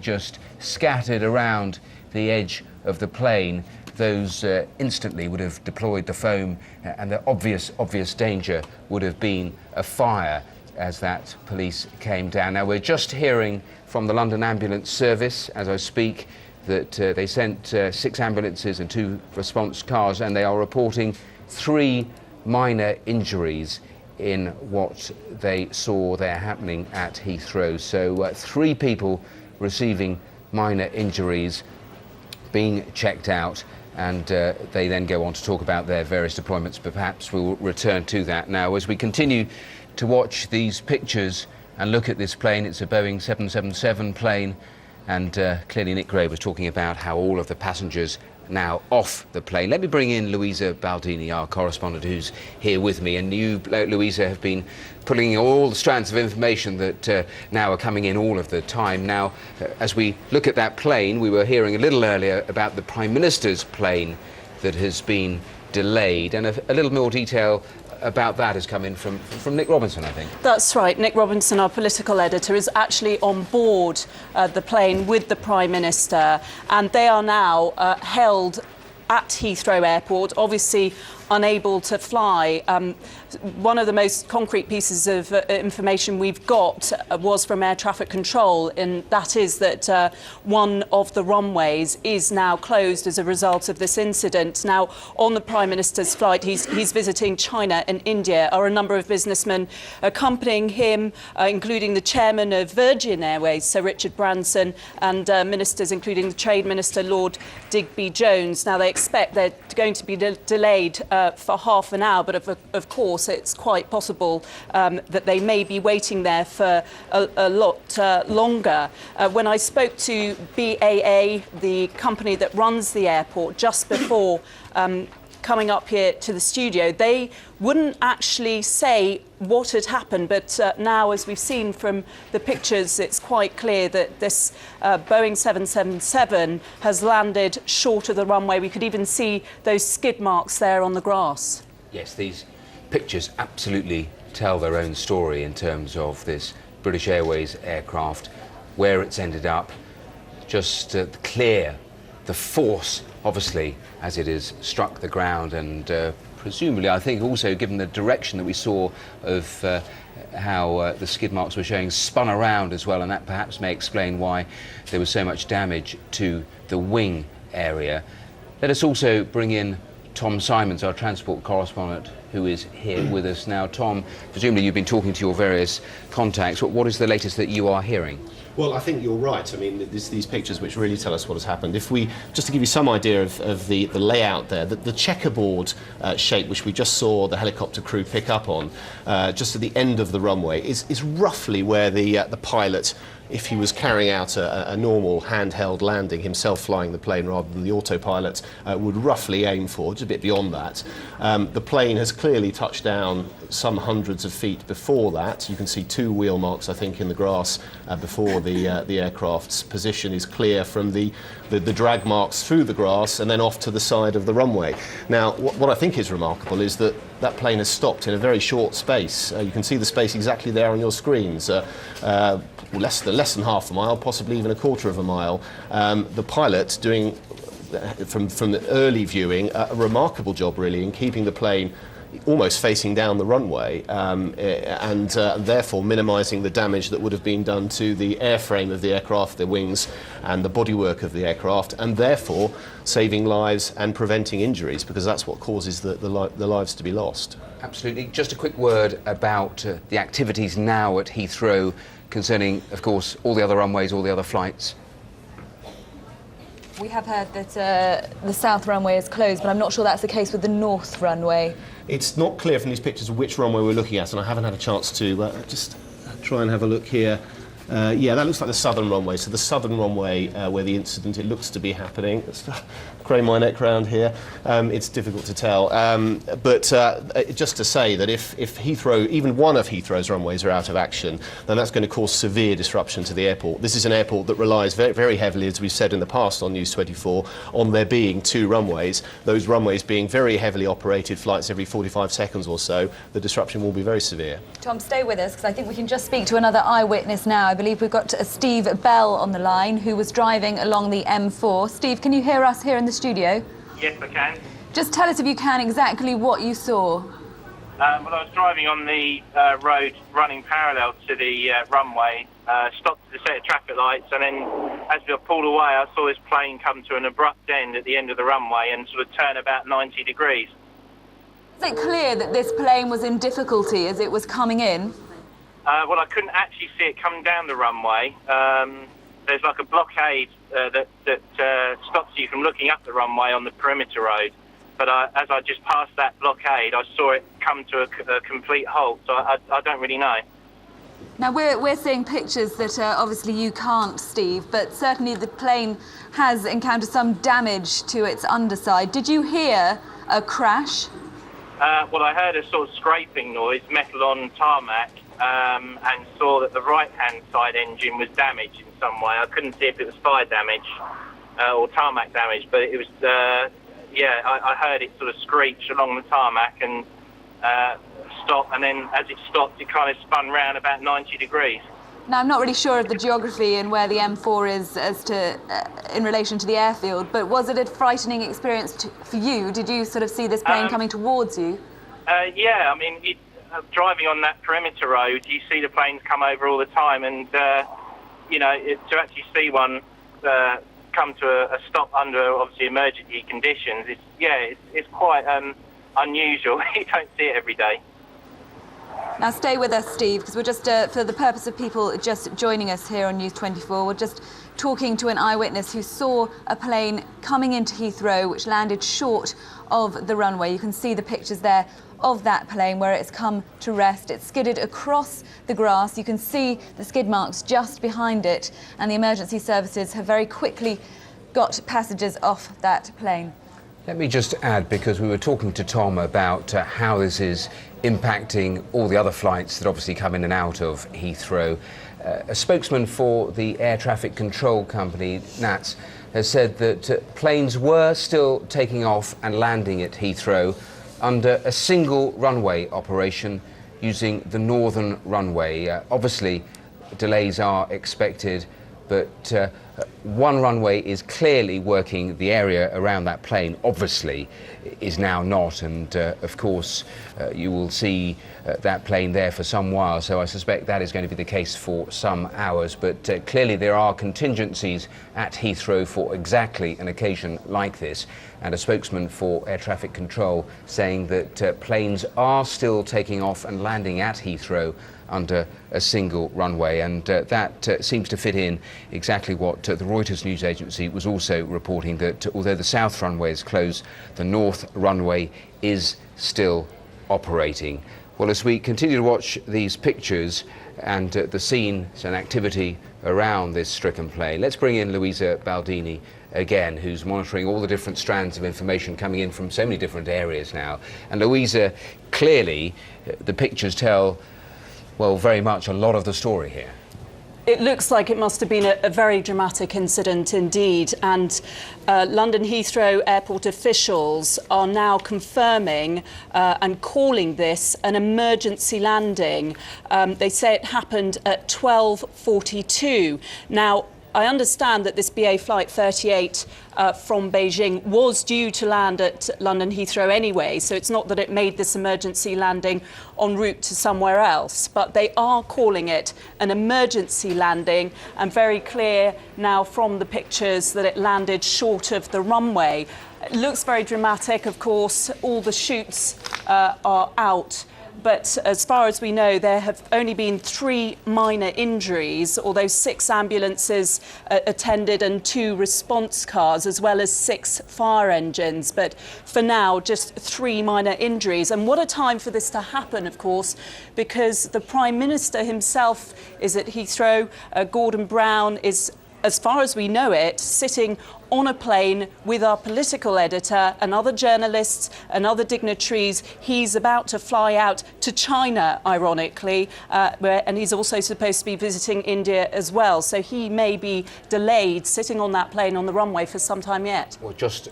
just scattered around the edge of the plane, those instantly would have deployed the foam, and the obvious danger would have been a fire as that police came down. Now, we're just hearing from the London Ambulance Service as I speak that they sent 6 ambulances and 2 response cars, and they are reporting 3 minor injuries in what they saw there happening at Heathrow. So 3 people receiving minor injuries, being checked out, and they then go on to talk about their various deployments, but perhaps we'll return to that now as we continue to watch these pictures and look at this plane. It's a Boeing 777 plane, and clearly Nick Gray was talking about how all of the passengers now off the plane. Let me bring in Louisa Baldini, our correspondent, who's here with me. And you, Louisa, have been pulling all the strands of information that now are coming in all of the time. Now, as we look at that plane, we were hearing a little earlier about the Prime Minister's plane that has been delayed, and a little more detail about that has come in from Nick Robinson, I think. That's right. Nick Robinson, our political editor, is actually on board the plane with the Prime Minister, and they are now held at Heathrow Airport, obviously unable to fly. One of the most concrete pieces of information we've got was from air traffic control, and that is that one of the runways is now closed as a result of this incident. Now, on the Prime Minister's flight, he's visiting China and India. Are a number of businessmen accompanying him, including the chairman of Virgin Airways, Sir Richard Branson, and ministers, including the Trade Minister, Lord Digby Jones. Now, they expect they're going to be delayed for half an hour, but of course it's quite possible that they may be waiting there for a lot longer. When I spoke to BAA, the company that runs the airport, just before coming up here to the studio, they wouldn't actually say what had happened, but now, as we've seen from the pictures, it's quite clear that this Boeing 777 has landed short of the runway. We could even see those skid marks there on the grass. Yes, these pictures absolutely tell their own story in terms of this British Airways aircraft, where it's ended up, just clear the force, obviously, as it has struck the ground, and presumably, I think also given the direction that we saw of how the skid marks were showing, spun around as well, and that perhaps may explain why there was so much damage to the wing area. Let us also bring in Tom Simons, our transport correspondent, who is here with us now. Tom, presumably you've been talking to your various contacts. What is the latest that you are hearing? Well, I think you're right. I mean, these pictures which really tell us what has happened. If we, just to give you some idea of the layout there, the checkerboard shape which we just saw the helicopter crew pick up on, just at the end of the runway, is roughly where the pilot, if he was carrying out a normal handheld landing, himself flying the plane rather than the autopilot, would roughly aim for, just a bit beyond that. The plane has clearly touched down some hundreds of feet before that. You can see 2 wheel marks, I think, in the grass before the aircraft's position is clear from the drag marks through the grass and then off to the side of the runway. Now, what I think is remarkable is that plane has stopped in a very short space. You can see the space exactly there on your screens. Less than half a mile, possibly even a quarter of a mile. The pilot doing, from the early viewing, a remarkable job really in keeping the plane almost facing down the runway, and therefore minimising the damage that would have been done to the airframe of the aircraft, the wings and the bodywork of the aircraft, and therefore saving lives and preventing injuries, because that's what causes the lives to be lost. Absolutely. Just a quick word about the activities now at Heathrow concerning, of course, all the other runways, all the other flights. We have heard that the south runway is closed, but I'm not sure that's the case with the north runway. It's not clear from these pictures which runway we're looking at, and I haven't had a chance to just try and have a look here. Yeah, that looks like the southern runway. So the southern runway where the incident, it looks to be happening. Crane my neck round here. It's difficult to tell. But just to say that if Heathrow, even one of Heathrow's runways are out of action, then that's going to cause severe disruption to the airport. This is an airport that relies very, very heavily, as we've said in the past on News 24, on there being 2 runways. Those runways being very heavily operated flights every 45 seconds or so, the disruption will be very severe. Tom, stay with us, because I think we can just speak to another eyewitness now. I I believe we've got Steve Bell on the line, who was driving along the M4. Steve, can you hear us here in the studio? Yes, I can. Just tell us, if you can, exactly what you saw. Well, I was driving on the road running parallel to the runway, stopped at a set of traffic lights, and then as we pulled away, I saw this plane come to an abrupt end at the end of the runway and sort of turn about 90 degrees. Is it clear that this plane was in difficulty as it was coming in? Well, I couldn't actually see it come down the runway. There's like a blockade that stops you from looking up the runway on the perimeter road. But as I just passed that blockade, I saw it come to a complete halt, so I don't really know. Now, we're seeing pictures that obviously you can't, Steve, but certainly the plane has encountered some damage to its underside. Did you hear a crash? Well, I heard a sort of scraping noise, metal on tarmac, and saw that the right-hand side engine was damaged in some way. I couldn't see if it was fire damage or tarmac damage, but it was... I heard it sort of screech along the tarmac and stop, and then as it stopped, it kind of spun round about 90 degrees. Now, I'm not really sure of the geography and where the M4 is as to in relation to the airfield, but was it a frightening experience for you? Did you sort of see this plane coming towards you? Yeah, I mean, driving on that perimeter road, you see the planes come over all the time, and to actually see one come to a stop under obviously emergency conditions, it's quite unusual. You don't see it every day. Now stay with us, Steve, because we're just, for the purpose of people just joining us here on News 24, we're just talking to an eyewitness who saw a plane coming into Heathrow which landed short of the runway. You can see the pictures there of that plane where it's come to rest. It skidded across the grass. You can see the skid marks just behind it, and the emergency services have very quickly got passengers off that plane. Let me just add, because we were talking to Tom about how this is impacting all the other flights that obviously come in and out of Heathrow. A spokesman for the air traffic control company, NATS, has said that planes were still taking off and landing at Heathrow under a single runway operation using the northern runway. Obviously, delays are expected, but one runway is clearly working. The area around that plane obviously is now not, and of course you will see that plane there for some while, so I suspect that is going to be the case for some hours. But clearly there are contingencies at Heathrow for exactly an occasion like this, and a spokesman for air traffic control saying that planes are still taking off and landing at Heathrow under a single runway, and that seems to fit in exactly what the Reuters news agency was also reporting, that although the south runway is closed, the north runway is still operating. Well, as we continue to watch these pictures and the scenes and activity around this stricken plane, let's bring in Louisa Baldini again, who's monitoring all the different strands of information coming in from so many different areas now. And Louisa, clearly the pictures tell, well, very much a lot of the story here. It looks like it must have been a very dramatic incident indeed, and London Heathrow airport officials are now confirming and calling this an emergency landing. They say it happened at 12:42. Now, I understand that this BA Flight 38 from Beijing was due to land at London Heathrow anyway, so it's not that it made this emergency landing en route to somewhere else, but they are calling it an emergency landing, and very clear now from the pictures that it landed short of the runway. It looks very dramatic, of course. All the chutes are out. But as far as we know, there have only been 3 minor injuries, although 6 ambulances attended and 2 response cars, as well as 6 fire engines. But for now, just 3 minor injuries. And what a time for this to happen, of course, because the Prime Minister himself is at Heathrow. Gordon Brown is, as far as we know it, sitting on a plane with our political editor and other journalists and other dignitaries. He's about to fly out to China, ironically, and he's also supposed to be visiting India as well. So he may be delayed sitting on that plane on the runway for some time yet. Well, just